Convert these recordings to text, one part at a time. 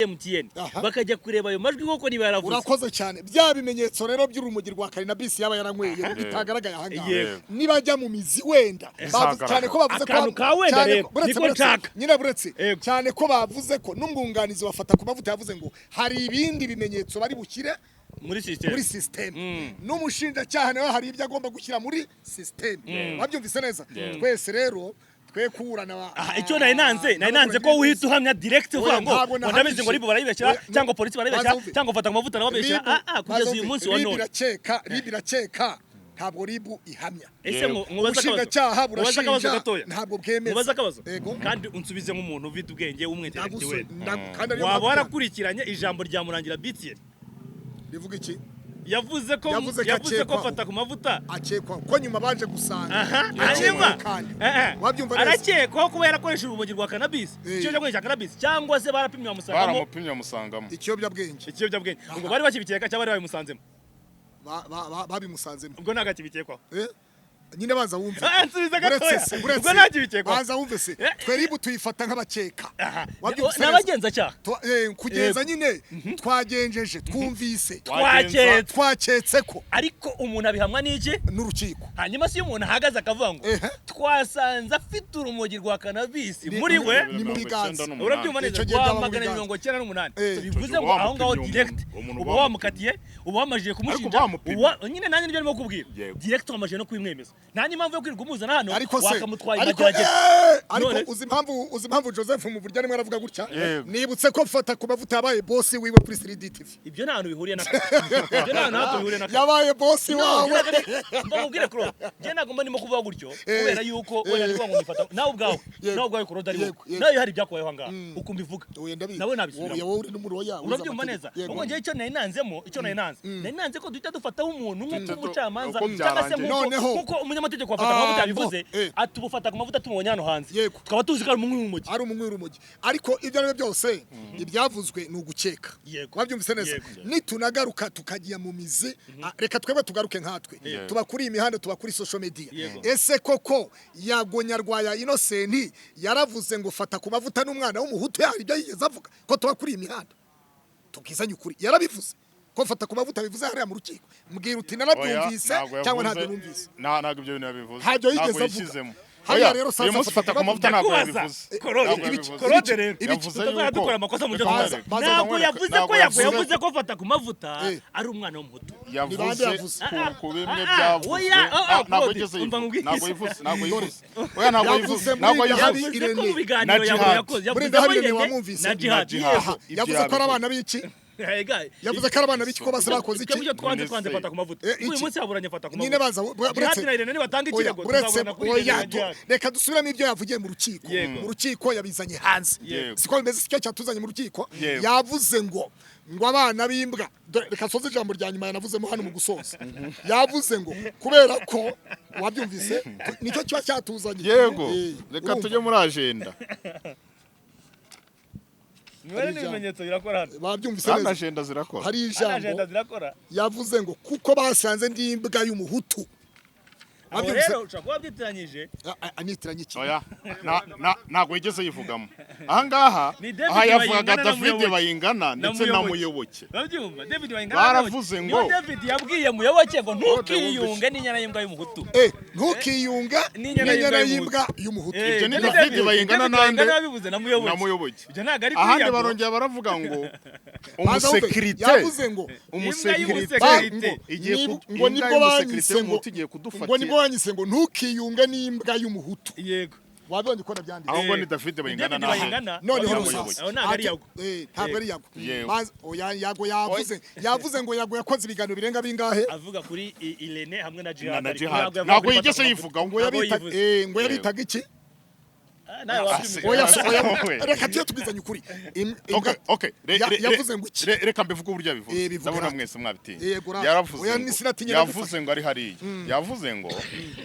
MTN bakajya kureba ayo majwi koko niba yaravuze. Urakoze cyane. Bya bimenyetso rero by'urumogi rwa cannabis yaba yaranyweye bitagaragaye ahangaha. Nibajya mu mizi wenda cyane ko bavuze ko nyine buretse cyane ko bavuze ko n'umwunganizi wafata ku mavuta yavuze ngo hari ibindi bimenyetso bari bukire muri system n'umushinjacyaha nawe hari ibyo agomba gushyira muri system. Wabyumvise neza? Twese rero twekurana icyo nanze ko uhita uhamya direct uvuga ngo ndabizi ngo ribo barayibeshyira cyangwa polisi barayibeshyira cyangwa fata ku mavuta nababeshyira kugeza uyu munsi wa none biraceka ntabwo ribu ihamya. Ese umushinjacyaha burashinja ntabwo bwemeza. Mubaza akabazo kandi unsubize nk'umuntu ufite ubwenge w'umwintellectuel waba warakurikiranye ijambo rya Murangira BTN rivuga iki? yavuze ko fata ku mavuta akekwa ko nyuma baje gusanga arakekwa kuba yarakoresheje urumogi rwa cannabis icyo cyo cya cannabis cyangwa se barapimye bamusangamo ikiyobyabwenge ngo bari bakibikeka cyangwa bari babimusanzemo babimusanzemo ubwo nagakibikekwaho nyine baza wumve ubwo nagibikekwaho baza wumve se tweribu tuyifata nk'abakeka n'abagenzacyaha kugeza nyine twagenjeje twumvise twaketse ko ariko umuntu abihamwa n'iki n'urukiko. hanyuma si umuntu ahagaze akavuga ngo twasanze afite urumogi rwa cannabis muri we ni mu biganza. urabyumva neza kwa 198 bivuze ngo aho ngaho direct uba wamukatiye uba wamajije kumushinja nyine nanjye nibyo arimo kubwira direct wamajije no kwimwemeza nta n'impamvu yo kwirirwa umuzana hano wakamutwaye magerageza. Ariko uzi impamvu Joseph mu buryo arimo aravuga gutya nibutse ko fata ku mavuta yabaye boss wiwe kuri 3D TV. Ibyo nta hantu bihuriye na yabaye boss wawe. Ndamubwire kuro je nagomba ndimo kuvuga gutyo kubera yuko wera ni ngo nifata nawe ubwawe kuro dari nawe hari byakoyeho ngaha uko mbivuga nawe nabisubira wowe uri n'umuro yawe urabyumva neza ubwo ngiye icyo nanze ko duhita dufataho umuntu nk'umucamanza cyangwa se kuko umunyamategeko wafata ku mavuta yabivuze atubufata ku mavuta tumubonye hano hanze tukaba tuzi ko ari umwe w'urumogi ariko ibyo ari byose ibyavuzwe ni ugukeka. Wabyumvise neza? Nitunagaruka tukagiya mu mizi reka twebwe tugaruke nkatwe tuba kuri imihanda tuba kuri social media. Ese koko yagonya rwaya Innocent yaravuze ngo fata ku mavuta n'umwana w'umuhutu yari ibyo yigeze avuga ko tuba kuri imihanda tukizanye ukuri yarabivuze ko fata ku mavuta bivuze hariya mu rukiko mbwira uti narabyumvise cyangwa ntabyo numvise ntabwo ibyo bintu yabivuze ntabyo yigeze avuga. Haya rero sasa fata ku mavuta ntabwo yabivuze korode rero yavuze yuko dukora amakosa mu gihe ntabwo yavuze ko fata ku mavuta ari umwana w'umuhutu yavuze ku bimwe byavuzwe ntabwo yivuze yavuze ko ari abana b'iki yavuze ko abana b'iki ko base bakoze iki twanze fata ku mavuta uyu munsi yaburanye fata ku mavuta nyine baza buretse reka dusubiramo ibyo yavugiye mu rukiko yabizanye hanze siko bimeze sicyo cyatuzanye mu rukiko yavuze ngo abana b'imbwa reka soze ijambo rya nyuma yanavuzemo hano mu gusoza yavuze ngo kubera ko wabyumvise nicyo kiba cyatuzanye yego reka tujye muri agenda Mwere n'ibimenyetso birakora hano. Babyumvise neza. Agenda zirakora. Hari ijambo yavuze ngo kuko basanze ndi imbwa y'umuhutu. Rero ushaka wabyitiranyije anitiranye iki ntago yigeze yivugamo ahangaha yavugaga David Bayingana ndetse na Muyoboke. Babyumva David Bayingana baravuze ngo David yabwiye Muyoboke ngo ntukiyunge n'inyana y'imbwa y'umuhutu ntukiyunga n'inyana y'imbwa y'umuhutu. Ibyo ni David Bayingana nande nabivuze na Muyoboke ibyo ntago ari ahandi barongera baravuga ngo umusekirite yavuze ngo igiye ngo nibwo banyise ngo tugiye kudufata wanyise ngo ntukiyunge n'imbwa y'umuhutu. Yego wabonye ko nabyanditse ahubwo ni David Bayingana noneho ntabwo ari yago ntabwo ari yago yago yavuze ngo yago yakoze ibiganiro birenga bingahe avuga kuri Irene hamwe na Jihad ntabwo yigeze yivuga ngo yabitaga iki reka tuye tubizanye ukuri yavuze ngo iki reka mbivuge uburyo yabivuze ndabona mwese mwabitiye yavuze ngo ari hariya yavuze ngo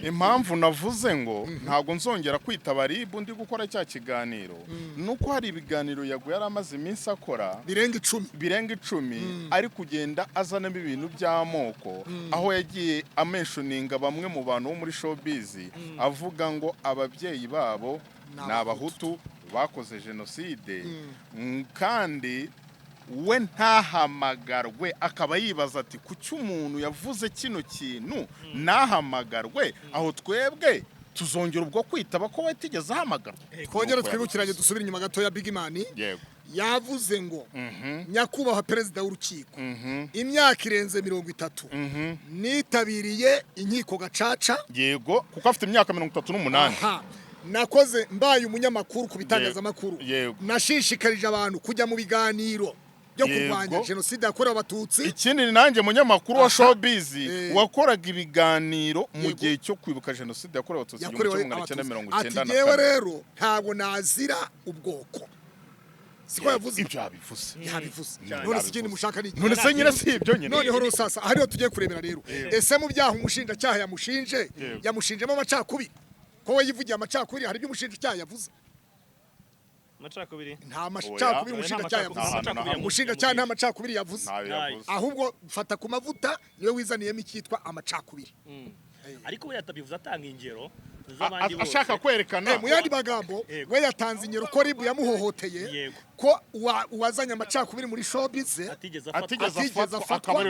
impamvu navuze ngo ntabwo nzongera kwitaba RIB ndi gukora cya kiganiro nuko hari ibiganiro yago yari amaze iminsi akora birenga 10 ari kugenda azanamo ibintu by'amoko aho yagiye amenshoninga bamwe mu bantu bo muri showbiz avuga ngo ababyeyi babo n'abahutu bakoze genocide kandi we ntahamagarwe akaba yibaza ati kuki umuntu yavuze kino kintu nahamagarwe aho twebwe tuzongera ubwo kwitaba ko wetigeze ahamagarwa. Twongere twibukiranye dusubira inyuma gato ya Big Man yavuze ngo nyakubahwa perezida w'urukiko imyaka irenze 30 nitabiriye inkiko gacaca yego kuko afite imyaka 38 nakoze mbaye umunyamakuru ku bitangazamakuru nashishikarije abantu kujya mu biganiro byo kurwanya jenoside yakorewe abatutsi. Ikindi nanjye munyamakuru wa showbiz wakoraga ibiganiro mu gihe cyo kwibuka jenoside yakorewe abatutsi mu 1990. Ati yewe rero ntabwo nazira ubwoko. Siko yavuze ibyo yabivuze. None se ikindi mushaka ni none se nyine si ibyo nyine. None horo sasa hariyo tugiye kurebera rero. Ese mu byaha umushinjacyaha yamushinjemo amacakubiri. Ko we yivugiye amacakubiri hari ibyo umushinjacyaha yavuze. Macakubiri nta macakubiri umushinjacyaha yavuze. Umushinjacyaha nta macakubiri yavuze. Ahubwo fata ku mavuta niwe wizaniyemo icyitwa amacakubiri. Ariko we yatabivuze atanga ingero ashaka kwerekana mu yandi magambo we yatanze ingero ko ribu yamuhohoteye ko uwazanye amacakubiri muri showbiz atigeze afatwa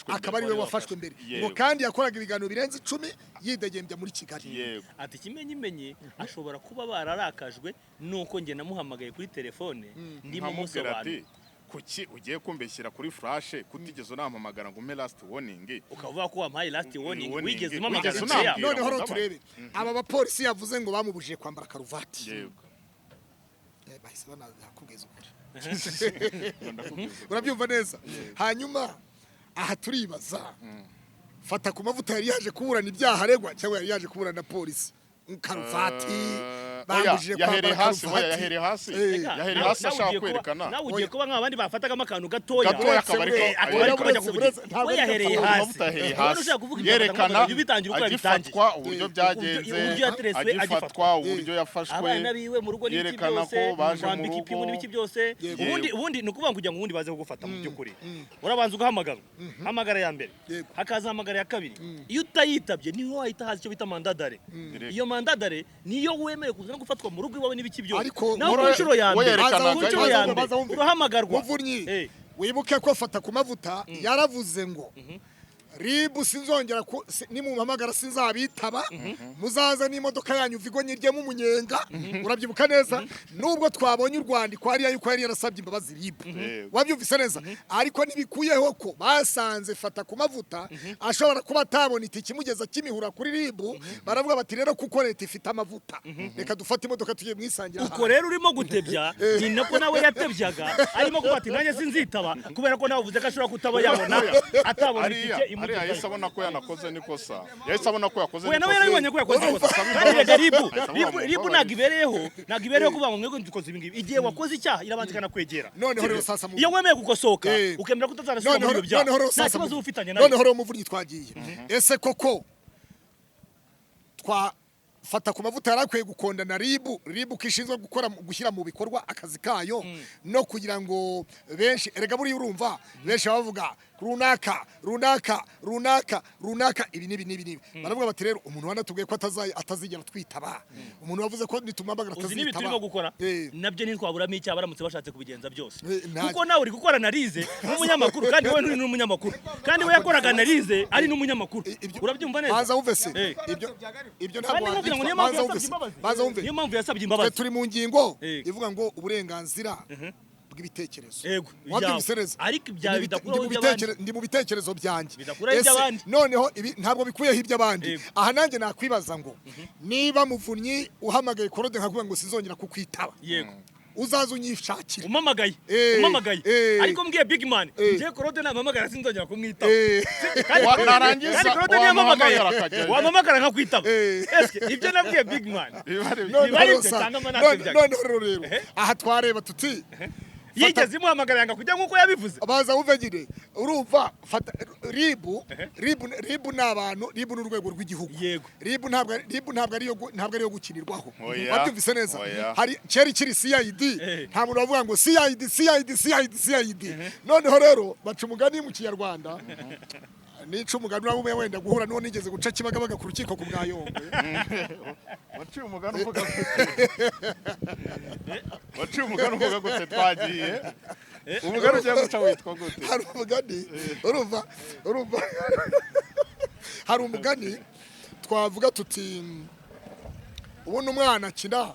akaba ari we wafashwe mbere ngo kandi yakoraga ibiganiro birenze 10 yidegembya muri Kigali. Ati kimenyimenyi ashobora kuba bararakajwe nuko nge namuhamagaye kuri telefone ndimo musobanura kuki ugiye kumbeshyira kuri flash kutigeze unampamagara ngo me last warning ukavuga ko wampaye last warning wigeze umpamagara. None horo turebe aba bapolisi yavuze ngo bamubujije kwambara karuvati. Bahise banakubwiza ukuri. Urabyumva neza. Hanyuma aha turibaza fata ku mavuta yari yaje kuburana ibyaha aregwa cyangwa yari yaje kuburana na polisi. Karuvati bambujije kwambara karuvati. Yahereye hasi ashaka kwerekana. Nawe ugiye kuba nk'abandi bafatagamo akantu gatoya akabajya kuvuga. We yahereye hasi. Yerekana agifatwa uburyo byagenze agifatwa uburyo yafashwe. Abana biwe mu rugo n'iki byose bambika ipimo n'ibiki byose. Ubundi ni ukuvuga kugira ngo ubundi baze kugufata mu by'ukuri. Urabanza ugahamagara. Hamagara ya mbere. Hakaza hamagara ya kabiri. Iyo utayitabye niho wahita haza icyo bita mandadare. Iyo mandadare niyo wemeye kuza gufatwa mu rugo iwawe n'ibiki byose. Naho ku nshuro ya mbere urahamagarwa. Muvunyi wibuke ko fata ku mavuta yaravuze ngo ribu sinzongera nimumpamagara sinzabitaba muzaza n'imodoka yanyu vigo nyiryemo umunyenga. Urabyibuka neza nubwo twabonye urwandiko hariya yuko yari yarasabye imbabazi ribu wabyumvise neza ariko nibikuyeho ko basanze fata ku mavuta ashobora kuba atabona itiki mugeza kimihura kuri ribu baravuga bati rero kuko leta ifite amavuta reka dufate imodoka tugiye mwisangira. Uko rero urimo gutebya ni nako nawe yatebyaga arimo kuba ati nanjye sinzitaba kubera ko nawe uvuze ko ashobora kutaba yabona atabona itike. Yahise abona ko yanakoze nikosa. Yahise abona ko yakoze nikosa. Nawe yarabonye ko yakoze nikosa. Kandi ribu nagibereho kuvuga ngo mwego dukoze ibingibi. Igihe wakoze icyaha irabanza ikanakwegera. Noneho rero sasa iyo wemeye gukosoka ukemera kutazarasubira muri ibyo byaha. Nta kibazo ufitanye nawe. Noneho rero Muvunyi twagiye. Ese koko fata ku mavuta yarakwiye gukonda na ribu kishinzwe gushyira mu bikorwa akazi kayo no kugira ngo benshi erega buri urumva benshi bavuga runaka ibi nibi baravuga bati rero umuntu wanatubwiye ko atazigera twitaba umuntu wavuze ko nitumambagara atazitaba. Uzi nibi turimo gukora nabyo ntitwaburamo icyaha baramutse bashatse kubigenza byose kuko nawe uri gukora analize nk'umunyamakuru kandi we nturi n'umunyamakuru kandi we yakoraga analize ari n'umunyamakuru. Urabyumva neza. Baza wumve se ibyo ntabwo niyo mpamvu yasabye imbabazi. Turi mu ngingo ivuga ngo uburenganzira bw'ibitekerezo. Ariko ibya bidakuraho iby'abandi. Ndi mu bitekerezo byanjye. Noneho ibi ntabwo bikuyeho iby'abandi. Aha nanjye nakwibaza ngo niba Muvunyi uhamagaye Korode nkakuvuga ngo sinzongera kukwitaba. Uzaza unyishakira umamagaye ariko mbwiye Big Man je Korode namamagara sinzongera kumwitaba. Narangiza wamamagara nkakwitaba. Eske ibyo nabwiye Big Man none rero aha twareba tuti yigeze imuhamagara yanga kujya nkuko yabivuze. Baza uvegire urumva ribu n'abantu ribu n'urwego rw'igihugu. Ribu ntabwo ariyo gukinirwaho. Wabyumvise neza. Hari cyeri kiri CID nta muntu bavuga ngo CID. Noneho rero baca umugani mu Kinyarwanda nica umugani waba wenda guhura n'uwo nigeze guca Kibagabaga ku rukiko ku bwa Yongwe. Waciye umugani uvuga gute twagiye umugani ugiye guca witwa gute? Hari umugani urumva hari umugani twavuga tuti ubundi umwana akina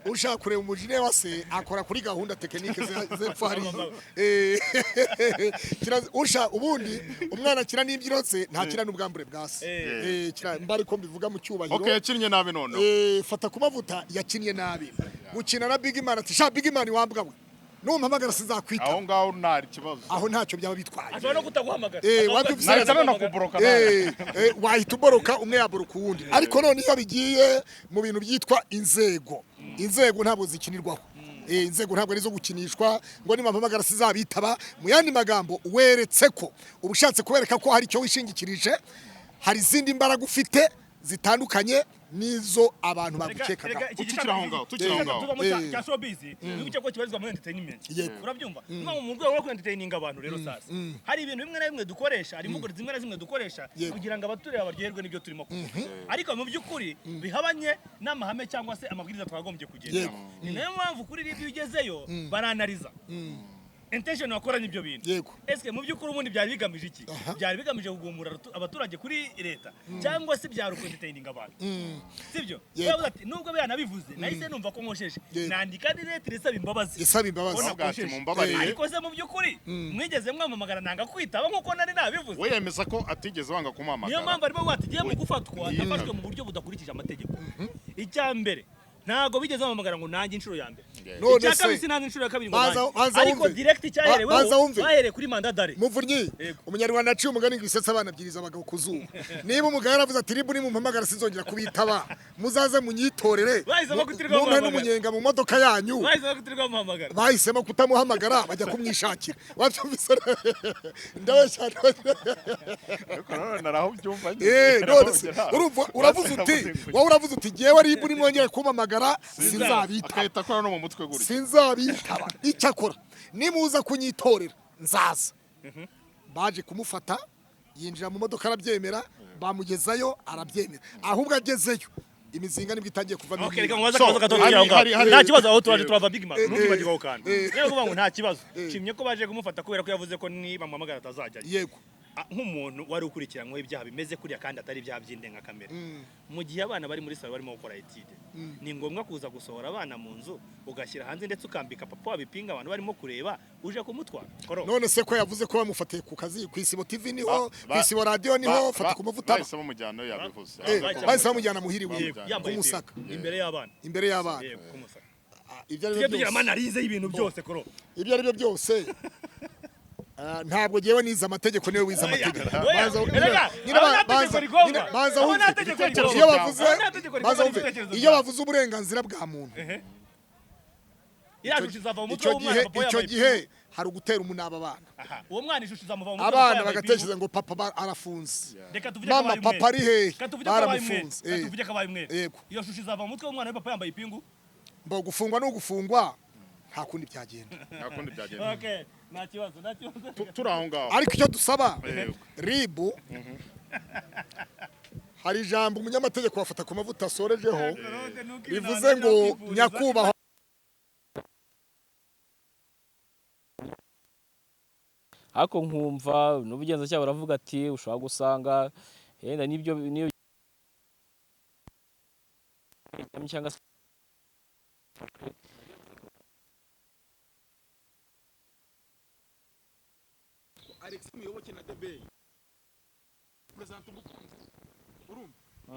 ushaka kureba umujinya wa se akora kuri gahunda tekinike z'epfari ubundi umwana akina n'imbyino ze ntakina n'ubwambure bwa se mbari ko mbivuga mu cyubahiro. Okay, yakinnye nabi none fata ku mavuta yakinnye nabi gukina na Big Man ati sha Big Man wambwa we numpamagara sizakwita aho ngaho ntari kibazo aho ntacyo byaba bitwaye ashobora no kutaguhamagara nahita nakuboroka wahita uboroka umwe yaboroka uwundi ariko none iyo bigiye mu bintu byitwa inzego ntabwo zikinirwaho inzego ntabwo ari zo gukinishwa ngo nimpamagara sizabitaba mu yandi magambo weretse ko ubushatse kubereka ko hari icyo wishingikirije hari izindi mbaraga ufite zitandukanye nizo abantu bagukekaga tukiri aho ngaho cya showbiz n'icyo ko kibarizwa muri entertainment urabyumva mu rwego rwo entertaininga abantu rero sasa hari ibintu bimwe na bimwe dukoresha hari imvugo zimwe na zimwe dukoresha kugira ngo abatureba baryoherwe n'ibyo turimo kuvuga ariko mu by'ukuri bihabanye n'amahame cyangwa se amabwiriza twagombye kugenda ni nayo mpamvu kuri ribyo ugezeyo baranaliza intention wakoranye ibyo bintu eske mu by'ukuri ubundi byari bigamije iki byari bigamije kugumura abaturage kuri leta cyangwa se byari entertaining abantu sibyo yavuze ati nubwo byanabivuze nahise numva ko nkosheje nandika direct risaba imbabazi ariko se mu by'ukuri mwigeze mwamamagara nanga kwitaba nkuko nari nabivuze we yemeza ko atigeze wanga kumamagara niyo mpamvu arimo batigiye mu gufatwa yafashwe mu buryo budakurikije amategeko icya mbere ntago bigeze bamamagara ngo nanjye inshuro ya mbere icya kabiri sinanze inshuro ya kabiri ngo ariko direct cyahereweho bahereye kuri manda dare Muvunyi umunyarwanda aciye umugani ngo isetsa abana byiriza abagabo kuzuba niba umugabo yaravuze ati ribu nimumpamagara sinzongera kubitaba muzaze munyitorere mumpe n'umunyenga mu modoka yanyu bahisemo kutamuhamagara bajya kumwishakira wabyumvise ndabeshya uravuze uti jyewe ribu nimwongere kumpamagara sinzabitaba no mu mutwe guri sinzabitaba icyakora nimuza kunyitorera nzaza baje kumufata yinjira mu modoka arabyemera bamugezayo arabyemera ahubwo agezeyo imizinga nibwo itangiye kuva mu nta kibazo aho turaje turava Big Man ntukibagirwaho kandi rero kuvuga ngo nta kibazo nshimye ko baje kumufata kubera ko yavuze ko niba mamagara atazajya yego nk'umuntu wari ukurikiranyweho ibyaha bimeze kuriya kandi atari ibyaha by'indengakamere mu gihe abana bari muri salo barimo gukora etide ni ngombwa kuza gusohora abana mu nzu ugashyira hanze ndetse ukambika papa wabipinga abantu barimo kureba uje kumutwara none se ko yavuze ko bamufatiye ku kazi ku Isibo TV niho ku Isibo radio niho fata ku mavuta bahise bamujyana yabivuze bahise bamujyana muhiriwe kumusaka imbere y'abana kumusaka ibyo ari byo tugira amanalize y'ibintu byose koro ibyo ari byo byose ntabwo jewe niza amategeko niwe wiza amategeko iyo bavuze uburenganzira bwa muntu icyo gihe hari ugutera umunaba abana uwo mwana ishusho izamuvamo abana bagatekereza ngo papa arafunze mama papa ari hehe baramufunze tuvuge ko abaye umwe iyo shusho izava mu mutwe w'umwana we papa yambaye ipingu mbo gufungwa no gufungwa nta kundi byagenda okay nta kibazo turi aho ngaho ariko icyo dusaba ribu hari ijambo umunyamategeko wafata ku mavuta asorejeho bivuze ngo nyakubahwa ariko nkumva n'ubugenzacyaha baravuga ati ushobora gusanga yenda niyo cyangwa se Alex Muyoboke na Debey presente umukunzi urumva